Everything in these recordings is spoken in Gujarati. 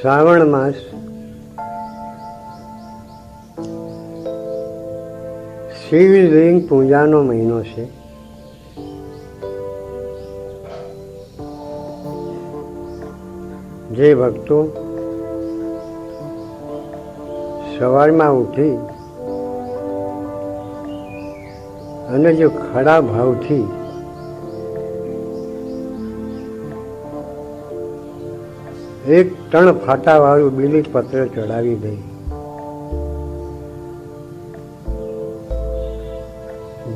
શ્રાવણ માસ શિવલિંગ પૂજાનો મહિનો છે. જે ભક્તો સવારમાં ઉઠી અને જો ખરા ભાવથી એક ટણ ફાટાવાળું બીલીપત્ર ચડાવી દે,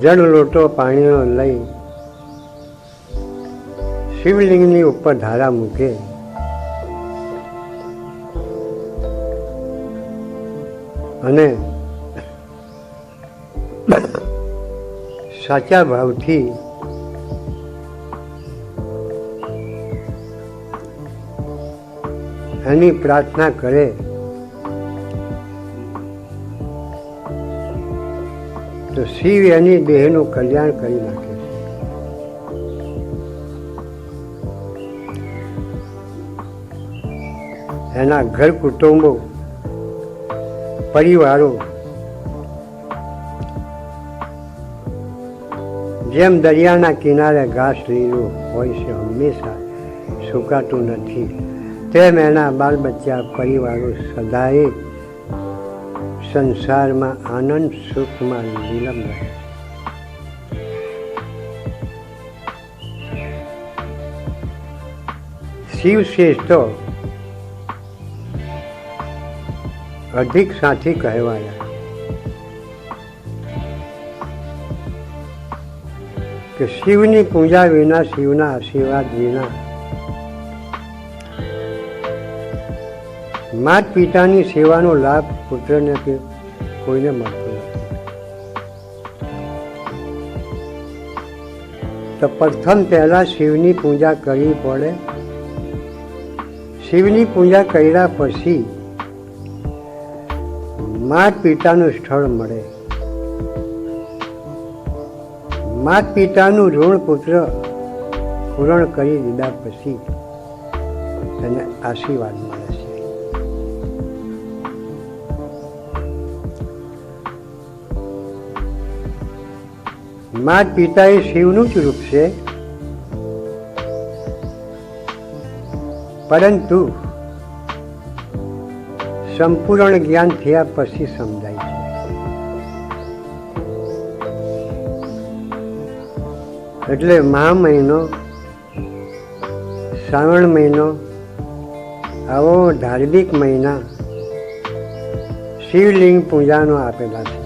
જળ લોટો પાણીનો લઈ શિવલિંગની ઉપર ધારા મૂકે અને સાચા ભાવથી એની પ્રાર્થના કરે તો શિવ એની દેહનું કલ્યાણ કરી નાખે છે. એના ઘર કુટુંબો પરિવારો જેમ દરિયાના કિનારે ઘાસ લીલું હોય છે, હંમેશા સુકાતું નથી, તેમ એના બાલ બચ્ચા પરિવારો સદાય સંસારમાં આનંદ સુખમાં લીલમ રહે. શિવ શ્રેષ્ઠ અધિક સાથી કહેવાયા કે શિવની પૂજા વિના, શિવના આશીર્વાદ વિના માતા પિતાની સેવાનો લાભ પુત્રને કે કોઈને મળતો નથી. તો પ્રથમ પહેલા શિવની પૂજા કરવી પડે. શિવની પૂજા કર્યા પછી માતા પિતાનું સ્થળ મળે. માતા પિતાનું ઋણ પુત્ર પૂરણ કરી દીધા પછી તેને આશીર્વાદ મળે છે. માતા પિતા એ શિવનું જ રૂપ છે, પરંતુ સંપૂર્ણ જ્ઞાન થયા પછી સમજાય છે. એટલે મહા મહિનો, શ્રાવણ મહિનો, આવો ધાર્મિક મહિના શિવલિંગ પૂજાનો આપેલા છે.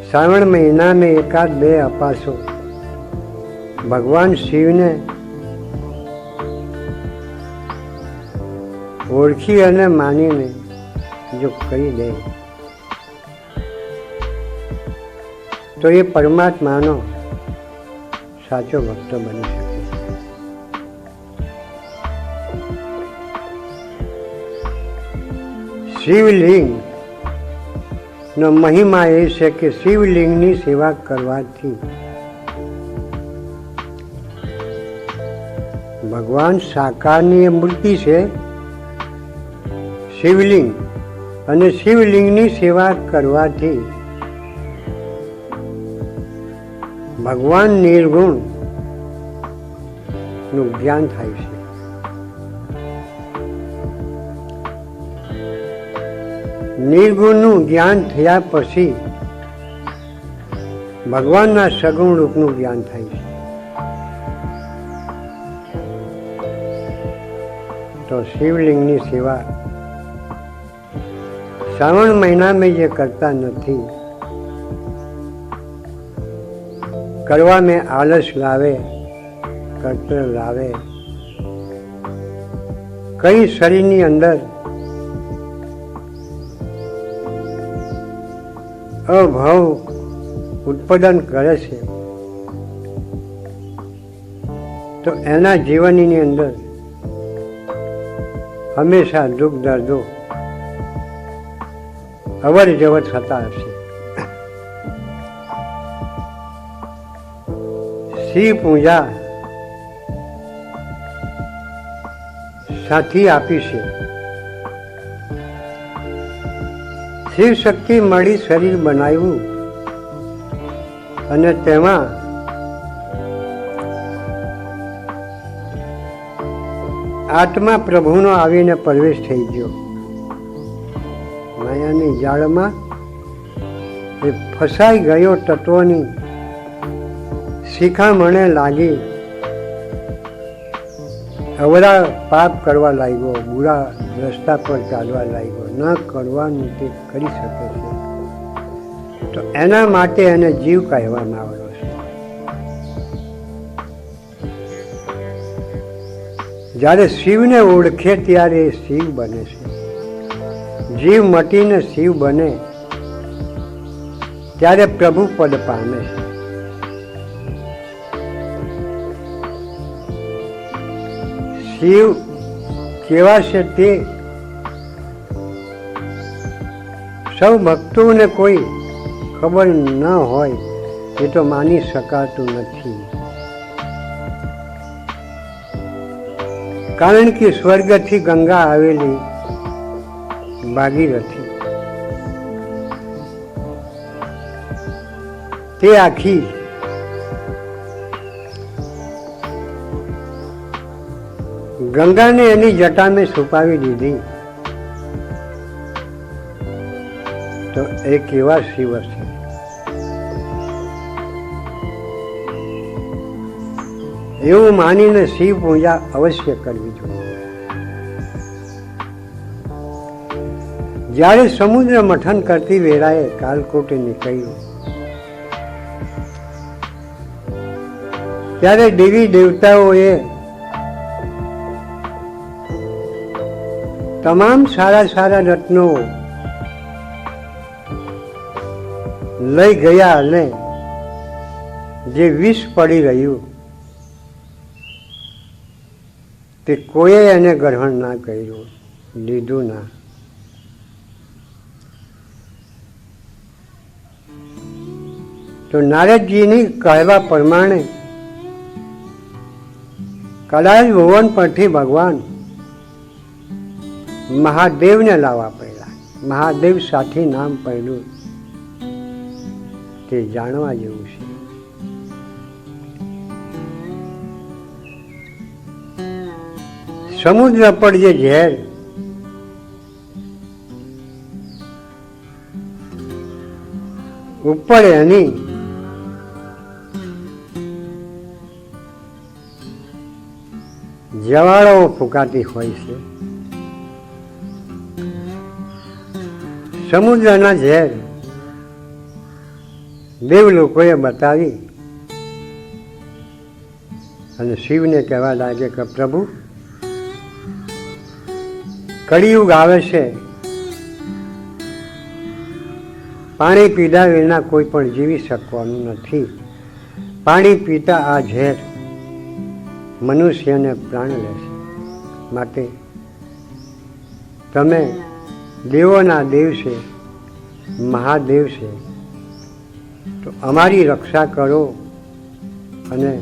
શ્રાવણ મહિના में एकाध बे अपासो भगवान शिव ने ओळखी અને માનીને જો કરી દે તો એ પરમાત્માનો સાચો ભક્ત બની શકે. શિવલિંગ નો મહિમા એ છે કે શિવલિંગની સેવા કરવાથી ભગવાન સાકારની મૂર્તિ છે શિવલિંગ, અને શિવલિંગની સેવા કરવાથી ભગવાન નિર્ગુણ નું જ્ઞાન થાય છે. નિર્ગુણનું જ્ઞાન થયા પછી ભગવાનના સગુણ રૂપનું જ્ઞાન થાય છે. તો શિવલિંગની સેવા શ્રાવણ મહિનામાં જે કરતા નથી, કરવા में આલસ લાવે, કષ્ટ લાવે, કઈ શરીરની અંદર અભાવ ઉત્પાદન કરે છે, તો એના જીવનની અંદર હંમેશા દુઃખ દર્દો અવર જવર થતા હશે. શિવ પૂજા સાથી આપી છે. શિવ શક્તિ મળી શરીર બનાવ્યું અને તેમાં આત્મા પ્રભુનો આવીને પ્રવેશ થઈ ગયો. માયાની જાળમાં એ ફસાઈ ગયો. તત્વોની શિખામણે લાગી અવળા પાપ કરવા લાગ્યો, બુરા રસ્તા પર ચાલવા લાગ્યો. ન કરવાનું તે કરી શકે છે, તો એના માટે એને જીવ કહેવામાં આવેલો છે. જ્યારે શિવને ઓળખે ત્યારે એ શિવ બને છે. જીવ મટીને શિવ બને ત્યારે પ્રભુ પદ પામે છે. શિવ કેવા છે તે સૌ ભક્તોને કોઈ ખબર ન હોય એ તો માની શકાતું નથી. કારણ કે સ્વર્ગથી ગંગા આવેલી ભાગીરથી તે આખી ગંગાને એની જટામાં છુપાવી દીધી. તો એ કેવા શિવ છે. એવું માનીને શિવ પૂજા અવશ્ય કરવી જોઈએ. જ્યારે સમુદ્ર મથન કરતી વેળાએ કાલકોટે નીકળ્યું ત્યારે દેવી દેવતાઓએ તમામ સારા સારા રત્નો લઈ ગયા અને જે વિષ પડી રહ્યું તે કોઈએ એને ગ્રહણ ના કર્યું, લીધું ના. તો નારદજીની કહેવા પ્રમાણે કૈલાસ ભુવન પરથી ભગવાન મહાદેવને લાવવા પડ્યા. મહાદેવ સાથે નામ પડ્યું તે જાણવા જેવું છે. સમુદ્ર પર જે ઝેર ઉપર એની જવાળાઓ ફૂંકાતી હોય છે. સમુદ્રના ઝેર દેવ લોકોએ બતાવી અને શિવને કહેવા લાગે કે પ્રભુ કળિયુગ આવે છે, પાણી પીધા વિના કોઈ પણ જીવી શકવાનું નથી. પાણી પીતા આ ઝેર મનુષ્યને પ્રાણ લેશે. માટે તમે દેવોના દેવ છે, મહાદેવ છે, તો અમારી રક્ષા કરો અને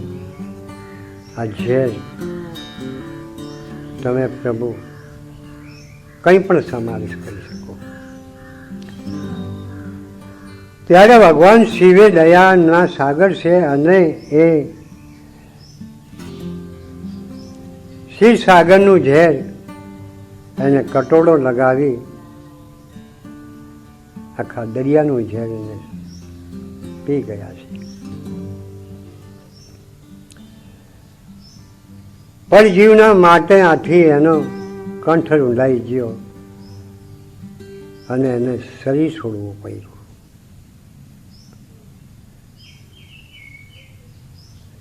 આ ઝેર તમે પ્રભુ કંઈ પણ સમાવેશ કરી શકો. ત્યારે ભગવાન શિવે દયાના સાગર છે અને એ શિવ સાગરનું ઝેર એને કટોળો લગાવી આખા દરિયાનું ઝેર એને પી ગયા છે. પરજીવના માટે આથી એનો કંઠ રૂંધાઈ ગયો અને એને શરીર છોડવું પડ્યું.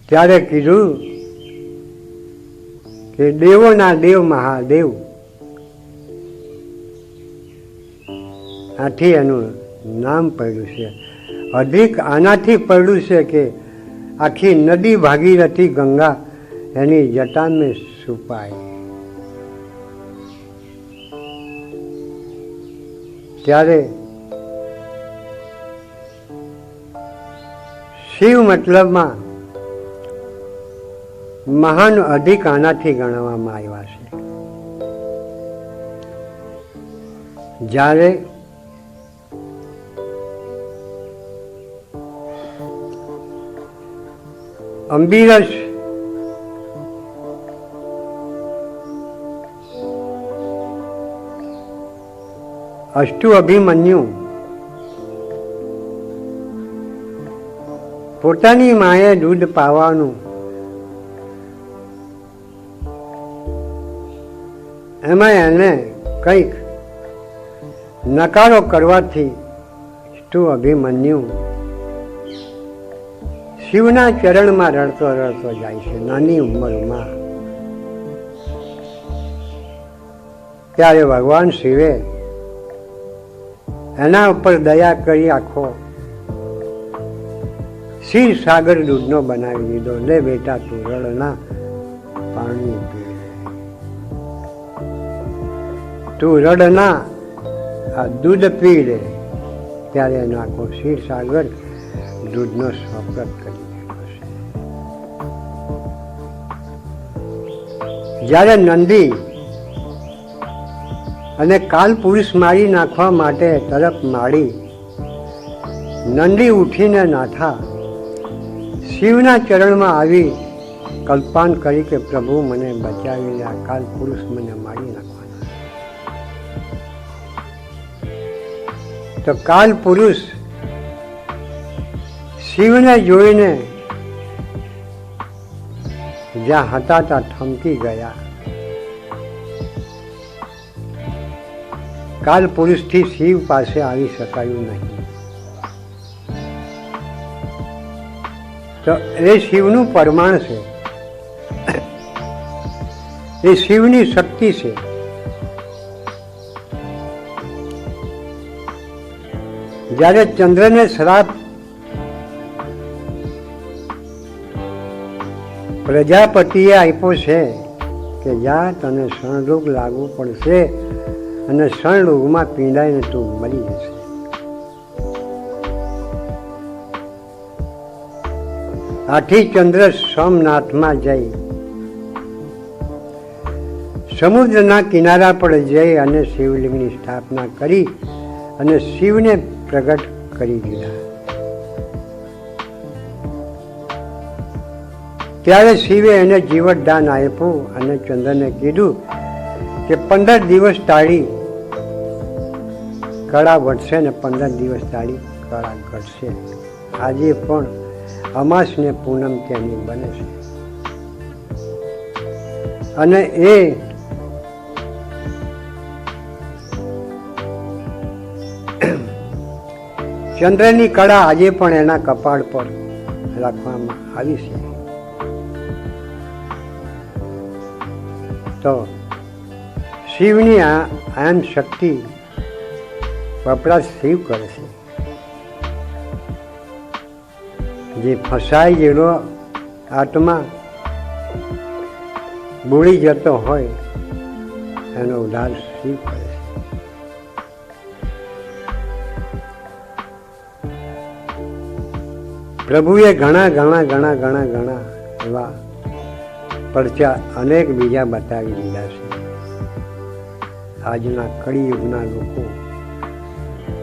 ત્યારે કીધું કે દેવોના દેવ મહાદેવ, આથી એનું નામ પડ્યું છે. અધિક આનાથી પડ્યું છે કે આખી નદી ભાગીરથી ગંગા એની જટામાં છુપાય. ત્યારે શિવ મતલબમાં મહાન અધિક આનાથી ગણવામાં આવ્યા છે. જ્યારે અંબીરસ અષ્ટુ અભિમન્યુ પોતાની માએ દૂધ પાવાનું એમાં એને કંઈક નકારો કરવાથી અષ્ટુ અભિમન્યુ શિવના ચરણમાં રડતો રડતો જાય છે નાની ઉંમરમાં. ત્યારે ભગવાન શિવે એના ઉપર દયા કરી આખો ક્ષીર સાગર દૂધનો બનાવી દીધો. લે બેટા તું રડના, પાણી પી લે, તું રડના, આ દૂધ પી લે. ત્યારે એનો આખો ક્ષીર સાગર દૂધનો સ્વપ્રત કરી દીધો છે. જ્યારે નંદી અને કાલ પુરુષ મારી નાખવા માટે તરફ માડી નંદી ઉઠીને નાથા શિવના ચરણમાં આવી કલ્પાન કરી કે પ્રભુ મને બચાવીને આ કાલ પુરુષ મને મારી નાખવાના. તો કાલ પુરુષ શિવને જોઈને જ્યાં હતા ત્યાં થમકી ગયા. કાલ પુરુષથી શિવ પાસે આવી શકાયું નહીં. તો એ શિવનું પરમાણ છે, એ શિવની શક્તિ છે. જ્યારે ચંદ્રને શ્રાપ પ્રજાપતિએ આપ્યો છે કે જા તને ક્ષણરોગ લાગવું પડશે અને ક્ષણરોગમાં પીડાઈને તું મરી જશે. આથી ચંદ્ર સોમનાથમાં જઈ સમુદ્રના કિનારા પર જઈ અને શિવલિંગની સ્થાપના કરી અને શિવને પ્રગટ કરી દીધા. ત્યારે શિવે એને જીવતદાન આપ્યું અને ચંદ્રને કીધું કે 15 દિવસ તાળી કળા વધશે ને 15 દિવસ તાળી કળા ઘટશે. આજે પણ અમાસ ને પૂનમ તેની બને છે. અને એ ચંદ્રની કળા આજે પણ એના કપાળ પર રાખવામાં આવી છે. તો શિવની આમ શક્તિ વપરાશ શિવ કરે છે. જે ફસાઈ ગયેલો આત્મા બુડી જતો હોય એનો ઉદ્ધાર શિવ કરે છે. પ્રભુએ ઘણા ઘણા ઘણા ઘણા ઘણા એવા પરચા અનેક બીજા બતાવી દીધા છે. આજના કળિયુગના લોકો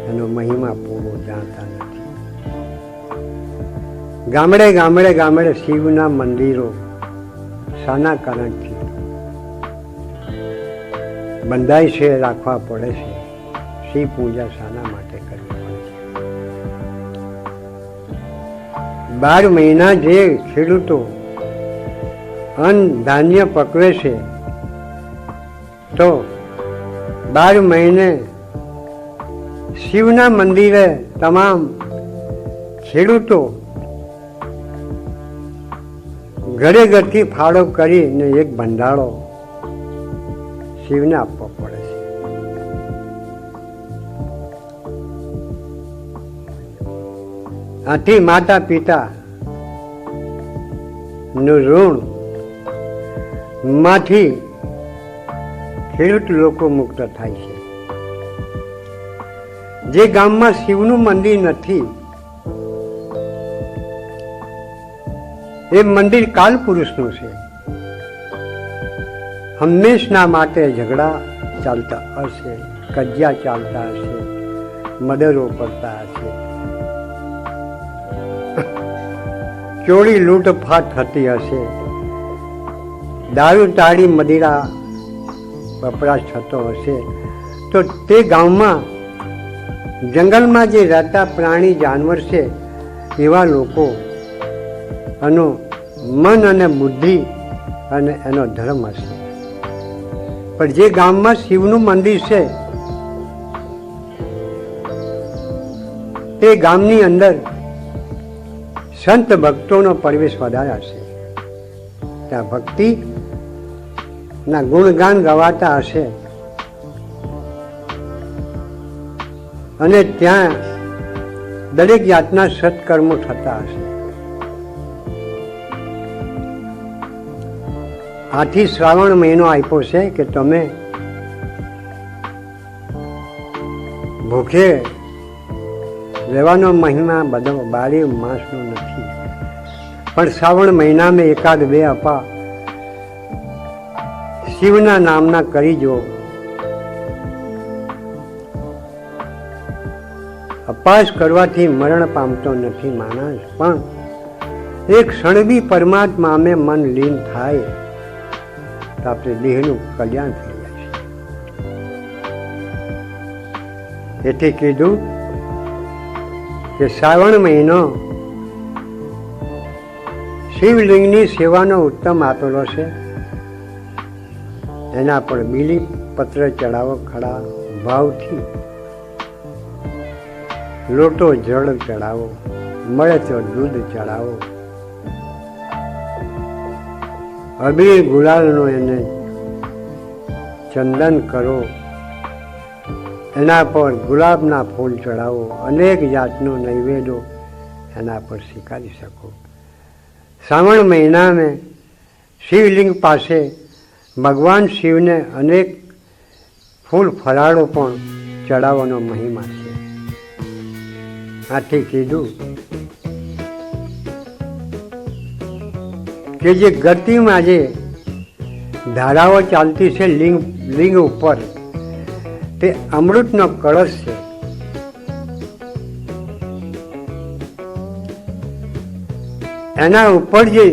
એનો મહિમા પૂરો જાણતા નથી. ગામડે ગામડે ગામડે શિવના મંદિરો શાના કારણથી બંધાય છે, રાખવા પડે છે? શિવ પૂજા શાના માટે કરવી પડે છે? 12 મહિના જે ખેડૂતો અન્ન ધાન્ય પકવે છે તો 12 મહિને શિવના મંદિરે તમામ ખેડૂતો ઘરે ઘરથી ફાળો કરીને એક ભંડારો શિવને આપવો પડે છે. આથી માતા પિતા નું ઋણ માંથી ખેડૂત લોકો મુક્ત થાય છે. જે ગામમાં શિવનું મંદિર નથી એ મંદિર કાલ પુરુષનું છે. હંમેશના માટે ઝઘડા ચાલતા હશે. કજિયા ચાલતા હશે, મર્ડરો કરતા હશે, ચોરી લૂંટફાટ થતી હશે, દારૂ તાળી મદિરા વપરાશ થતો હશે, તો તે ગામમાં જંગલમાં જે રહેતા પ્રાણી જાનવર છે એવા લોકો એનું મન અને બુદ્ધિ અને એનો ધર્મ હશે. પણ જે ગામમાં શિવનું મંદિર છે તે ગામની અંદર સંત ભક્તોનો પ્રવેશ વધારે હશે. ત્યાં ભક્તિના ગુણગાન ગવાતા હશે અને ત્યાં દરેક જાતના સત્કર્મો થતા હશે. આથી શ્રાવણ મહિનો આપ્યો છે કે તમે ભૂખે રહેવાનો મહિમા બધો 12 માસનો નથી, પણ શ્રાવણ મહિનામાં એકાદ બે અપા શિવના નામના કરીજો. અપાસ કરવાથી મરણ પામતો નથી માણસ, પણ એક ક્ષણ બી પરમાત્મા અમે મન લીન થાય તો આપણે દેહનું કલ્યાણ થઈ જાય છે. એથી કીધું કે શ્રાવણ મહિનો શિવલિંગની સેવાનો ઉત્તમ આપેલો છે. એના પર બીલી પત્ર ચડાવો, ખડા ભાવથી લોટો જળ ચડાવો, મળે તો દૂધ ચડાવો, અબીર ગુલાલનું એને ચંદન કરો, એના પર ગુલાબના ફૂલ ચડાવો, અનેક જાતનો નૈવેદ્ય એના પર સ્વીકારી શકો. શ્રાવણ મહિનામાં શિવલિંગ પાસે ભગવાન શિવને અનેક ફૂલ ફરાળો પણ ચડાવવાનો મહિમા છે. આથી કીધું કે જે ગતિમાં જે ધારાઓ ચાલતી છે લિંગ ઉપર, તે અમૃતનો કળશ છે. એના ઉપર જે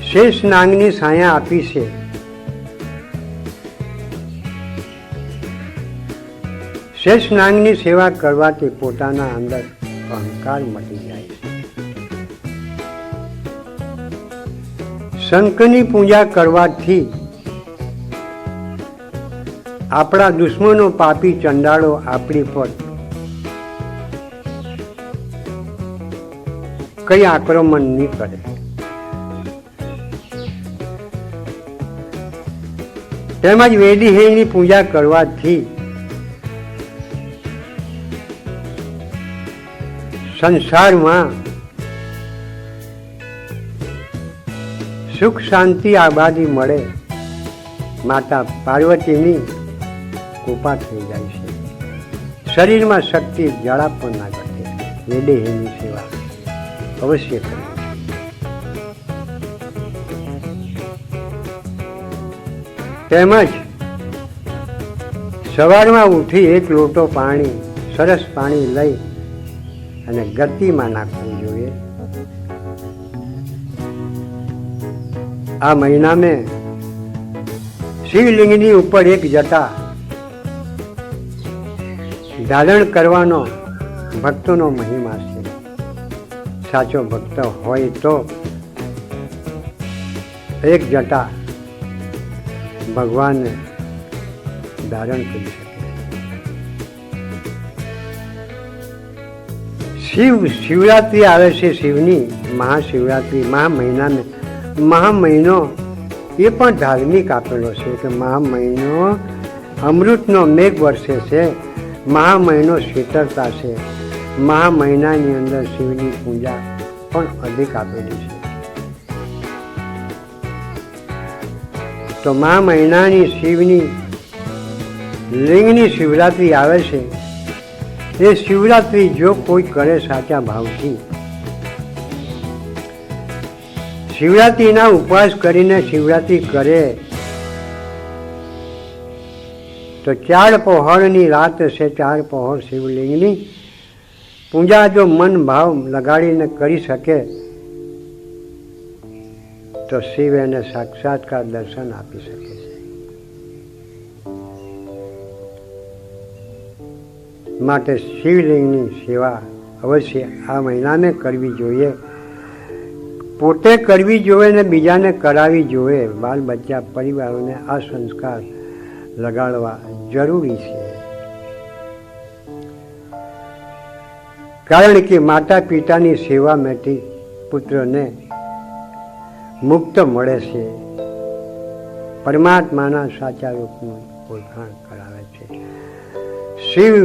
શેષ નાગની છાયા આપી છે, શેષ નાગની સેવા કરવાથી પોતાના અંદર અહંકાર મટી જાય છે. શંખની પૂજા કરવાથી આપણા દુશ્મનો પાપી ચંડાળો આપણી પર કઈ આક્રમણ નહીં કરે. તેમજ વેદીહેની પૂજા કરવાથી સંસારમાં સુખ શાંતિ આબાદી મળે. માતા પાર્વતીની કૃપા થઈ જાય છે. શરીરમાં શક્તિ જરા પણ ના ઘટે. વેદેહીની સેવા અવશ્ય કરવી. તેમજ સવારમાં ઉઠી એક લોટો પાણી, સરસ પાણી લઈ અને ગતિમાં નાખવું જોઈએ. આ મહિનામાં શિવલિંગની ઉપર એક જટા ધારણ કરવાનો ભક્તોનો મહિમા છે. સાચો ભક્ત હોય તો એક જટા ભગવાનને ધારણ કરી શકે. શિવરાત્રિ આવે છે, શિવની મહાશિવરાત્રિ. મહામહિનો એ પણ ધાર્મિક આપેલો છે કે મહામહિનો અમૃતનો મેઘ વર્ષે છે. મહામહિનો શીતળતા છે. મહામહિનાની અંદર શિવની પૂજા પણ અધિક આપેલી છે. તો મહામહિનાની શિવની લિંગની શિવરાત્રિ આવે છે. એ શિવરાત્રિ જો કોઈ કરે સાચા ભાવથી, શિવરાત્રિના ઉપવાસ કરીને શિવરાત્રિ કરે તો 4 પહોળની રાત છે, 4 પહોળ શિવલિંગની પૂજા જો મન ભાવ લગાડીને કરી શકે તો શિવ એને સાક્ષાત્કાર દર્શન આપી શકે છે. માટે શિવલિંગની સેવા અવશ્ય આ મહિનાને કરવી જોઈએ, પોતે કરવી જોઈએ ને બીજાને કરાવી જોઈએ. બાલ બચ્ચા પરિવારોને આ સંસ્કાર લગાડવા જરૂરી છે. કારણ કે માતા પિતાની સેવામાંથી પુત્રને મુક્ત મળે છે, પરમાત્માના સાચા રૂપનું ઓળખાણ કરાવે છે. શિવ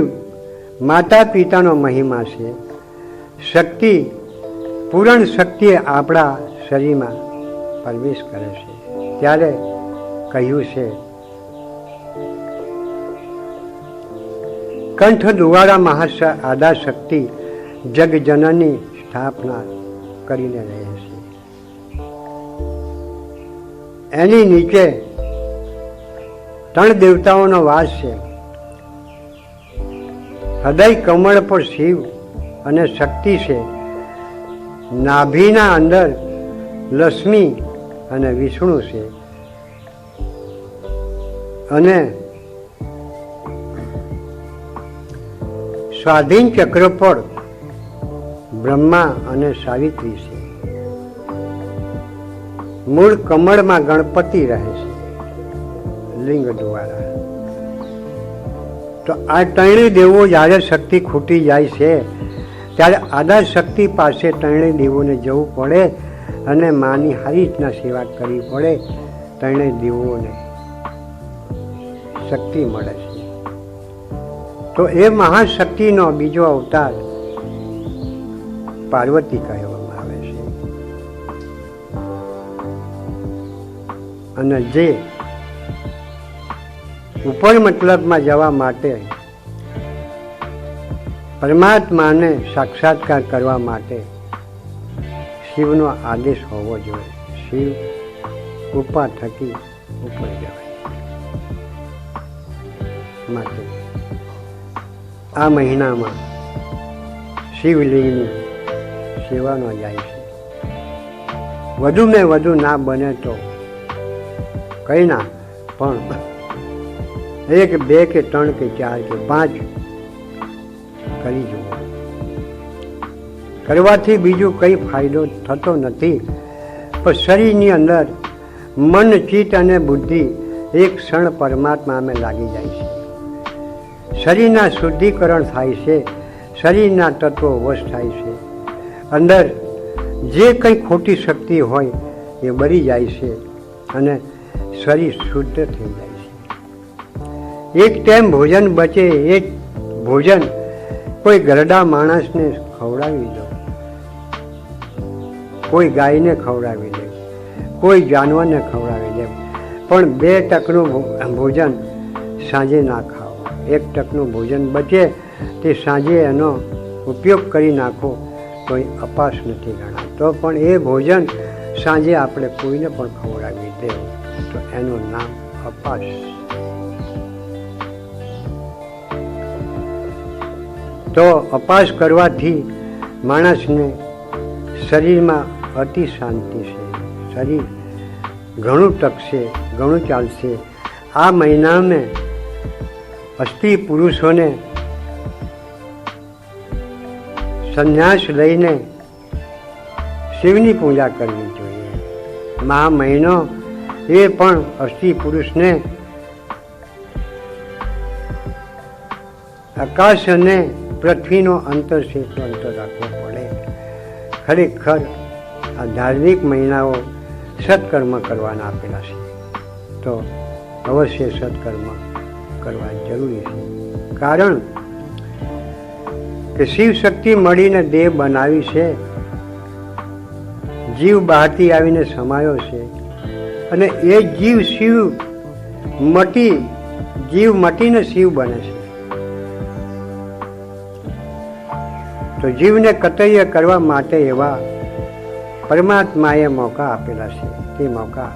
માતા પિતાનો મહિમા છે. શક્તિ, પૂરણ શક્તિ આપણા શરીરમાં પ્રવેશ કરે છે. ત્યારે કહ્યું છે, કંઠ દ્વારા આદા શક્તિ જગજનની સ્થાપના કરીને રહે છે. એની નીચે 3 દેવતાઓનો વાસ છે. હૃદય કમળ પર શિવ અને શક્તિ છે. નાભીના અંદર લક્ષ્મી અને વિષ્ણુ છે. અને સ્વાધીન ચક્ર પર બ્રહ્મા અને સાવિત્રી છે. મૂળ કમળમાં ગણપતિ રહે છે લિંગ દ્વારા. તો આ 3 દેવો જ્યારે શક્તિ ખૂટી જાય છે ત્યારે આદા શક્તિ પાસે 3 દેવોને જવું પડે અને માની સારી રીતના સેવા કરવી પડે. 3 દેવોને શક્તિ મળે છે. તો એ મહાશક્તિનો બીજો અવતાર પાર્વતી કહેવામાં આવે છે. અને જે ઉપર મતલબમાં જવા માટે પરમાત્માને સાક્ષાત્કાર કરવા માટે શિવનો આદેશ હોવો જોઈએ. શિવ કૃપા થકી ઉપર જવાય. માટે આ મહિનામાં શિવલિંગની સેવાનો જાય છે. વધુને વધુ ના બને તો કંઈ ના, પણ 1, 2 કે 3 કે 4 કે 5 કરી જુઓ. કરવાથી બીજું કંઈ ફાયદો થતો નથી, પણ શરીરની અંદર મન, ચિત્ત અને બુદ્ધિ એક ક્ષણ પરમાત્મામાં લાગી જાય છે. શરીરના શુદ્ધિકરણ થાય છે, શરીરના તત્વો વશ થાય છે. અંદર જે કંઈ ખોટી શક્તિ હોય એ બળી જાય છે અને શરીર શુદ્ધ થઈ જાય છે. એક ટાઈમ ભોજન બચે એ ભોજન કોઈ ઘરડા માણસને ખવડાવી દો, કોઈ ગાયને ખવડાવી દે, કોઈ જાનવરને ખવડાવી દે, પણ 2 ટકનું ભોજન સાંજે ના ખાઓ. 1 ટકનું ભોજન બચે તે સાંજે એનો ઉપયોગ કરી નાખો તો એ અપાસ નથી ગણાતો. પણ એ ભોજન સાંજે આપણે કોઈને પણ ખવડાવી દે તો એનું નામ અપાસ. તો અપાસ કરવાથી માણસને શરીરમાં અતિ શાંતિ છે. શરીર ઘણું ટકશે, ઘણું ચાલશે. આ મહિનાને સ્ત્રી પુરુષોને સંન્યાસ લઈને શિવની પૂજા કરવી જોઈએ. આ મહિનો એ પણ સ્ત્રી પુરુષને આકાશ અને પૃથ્વીનો અંતર છે તો અંતર રાખવો પડે. ખરેખર આ ધાર્મિક મહિનાઓ સત્કર્મ કરવાના આપેલા છે, તો અવશ્ય સત્કર્મ કરવા જરૂરી છે. કારણ કે શિવ શક્તિ મળીને દેહ બનાવી છે, જીવ બહારથી આવીને સમાયો છે અને એ જીવ જીવ મટીને શિવ બને છે. તો જીવને કતૈય કરવા માટે એવા પરમાત્માએ મોકા આપેલા છે. તે મોકા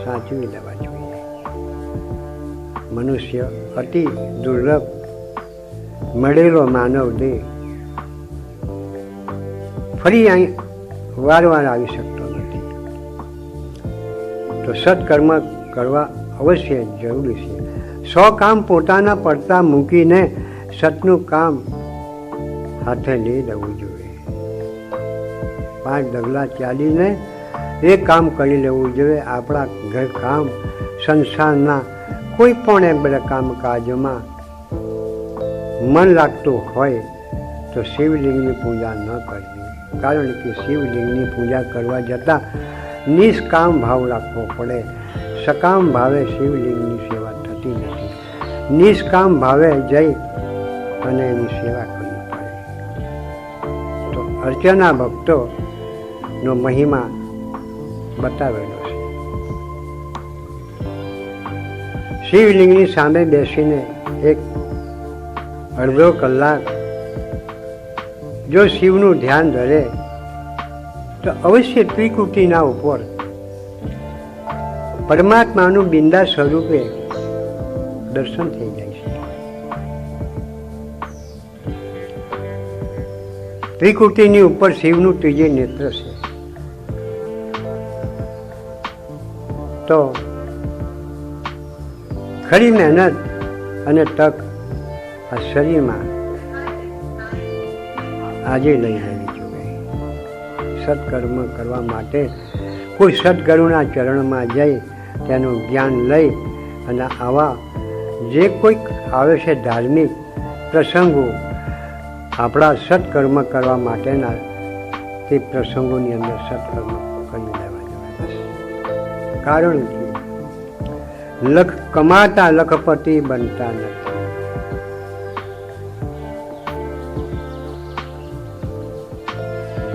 સાચવી લેવા જોઈએ. મનુષ્ય અતિ દુર્લભ મળેલો માનવ દેહ ફરી અહીં વારવાર આવી શકતો નથી. તો સત્કર્મ કરવા અવશ્ય જરૂરી છે. 100 કામ પોતાના પડતા મૂકીને સતનું કામ હાથે લઈ લેવું જોઈએ. 5 ડગલા ચાલીને એ કામ કરી લેવું જોઈએ. આપણા ઘર કામ સંસારના કોઈ પણ એમ બધા કામકાજમાં મન લાગતું હોય તો શિવલિંગની પૂજા ન કરવી. કારણ કે શિવલિંગની પૂજા કરવા જતાં નિષ્કામ ભાવ રાખવો પડે. સકામ ભાવે શિવલિંગની સેવા થતી નથી. નિષ્કામ ભાવે જઈ અને એની સેવા કરવી પડે. તો અર્ચના ભક્તોનો મહિમા બતાવેલો છે. શિવલિંગની સામે બેસીને એક અડધો કલાક જો શિવનું ધ્યાન ધરે તો અવશ્ય ત્રિકુટીના ઉપર પરમાત્માનું બિંદા સ્વરૂપે દર્શન થઈ જાય છે. ત્રિકુટીની ઉપર શિવનું ત્રીજે નેત્ર છે. તો ખરી મહેનત અને તક આ શરીરમાં આજે લઈ લેવી જોઈએ. સત્કર્મ કરવા માટે કોઈ સદગુરુના ચરણમાં જઈ તેનું જ્ઞાન લઈ અને આવા જે કોઈક આવે છે ધાર્મિક પ્રસંગો આપણા સત્કર્મ કરવા માટેના તે પ્રસંગોની અંદર સત્કર્મ કરી લેવા જોઈએ. કારણ કે કમાતા લખપતિ બનતા નથી.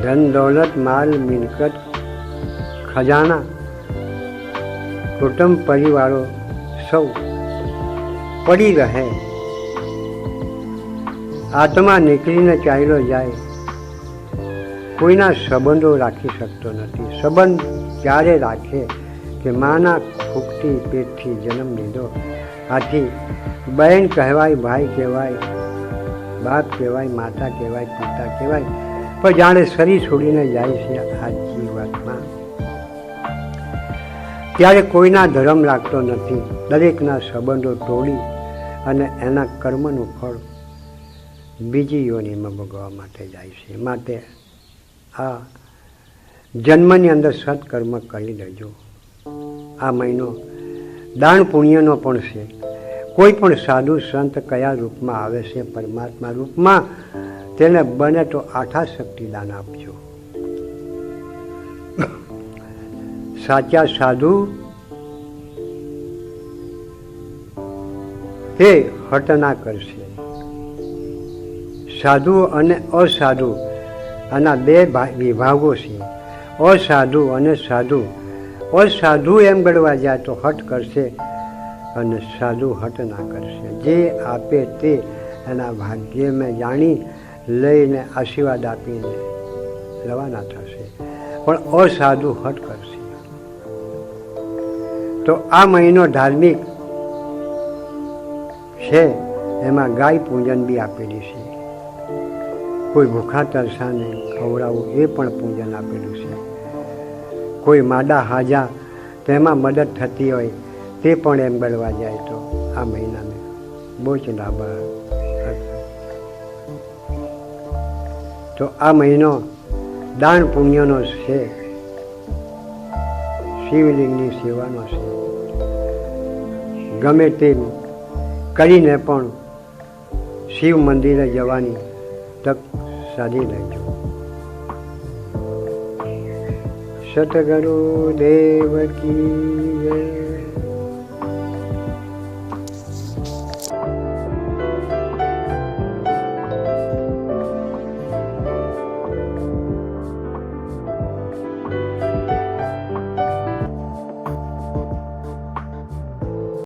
ધન દોલત માલ મિલકત ખજાના કુટુંબ પરિવારો સૌ પડી રહે. આત્મા નીકળીને ચાલ્યો જાય. કોઈના સંબંધો રાખી શકતો નથી. સંબંધ ક્યારે રાખે કે માના ફૂંકતી પેટથી જન્મ લીધો. આથી બહેન કહેવાય, ભાઈ કહેવાય, બાપ કહેવાય, માતા કહેવાય, પિતા કહેવાય, પણ જાણે શરીર છોડીને જાય છે આજની વાતમાં ત્યારે કોઈના ધર્મ રાખતો નથી. દરેકના સંબંધો તોડી અને એના કર્મનું ફળ બીજી યોનિમાં ભોગવવા માટે જાય છે. માટે આ જન્મની અંદર સત્કર્મ કરી લેજો. આ મહિનો દાન પુણ્યનો પણ છે. કોઈ પણ સાધુ સંત કયા રૂપમાં આવે છે? પરમાત્મા રૂપમાં. તેને બને તો આઠાશક્તિ દાન આપજો. સાચા સાધુ તે હટ ના કરશે. સાધુ અને અસાધુ આના બે વિભાગો છે. અસાધુ અને સાધુ. અસાધુ એમ ગણવા જાય તો હટ કરશે અને સાધુ હટ ના કરશે. જે આપે તે એના ભાગ્યમાં જાણી લઈને આશીર્વાદ આપીને રવાના થશે. પણ અસાધુ હટ કરશે. તો આ મહિનો ધાર્મિક છે. એમાં ગાય પૂજન બી આપેલી છે. કોઈ ભૂખા તરસાને ખવડાવવું એ પણ પૂજન આપેલું છે. કોઈ માદા હાજા તેમાં મદદ થતી હોય તે પણ એમ ગણવા જાય તો આ મહિનામાં બહુ જ લાભ. તો આ મહિનો દાન પુણ્યનો છે. શિવલિંગની સેવાનો છે. ગમે તેમ કરીને પણ શિવ મંદિરે જવાની તક સાધી લેજો. સતગુરુ દેવ કી જય.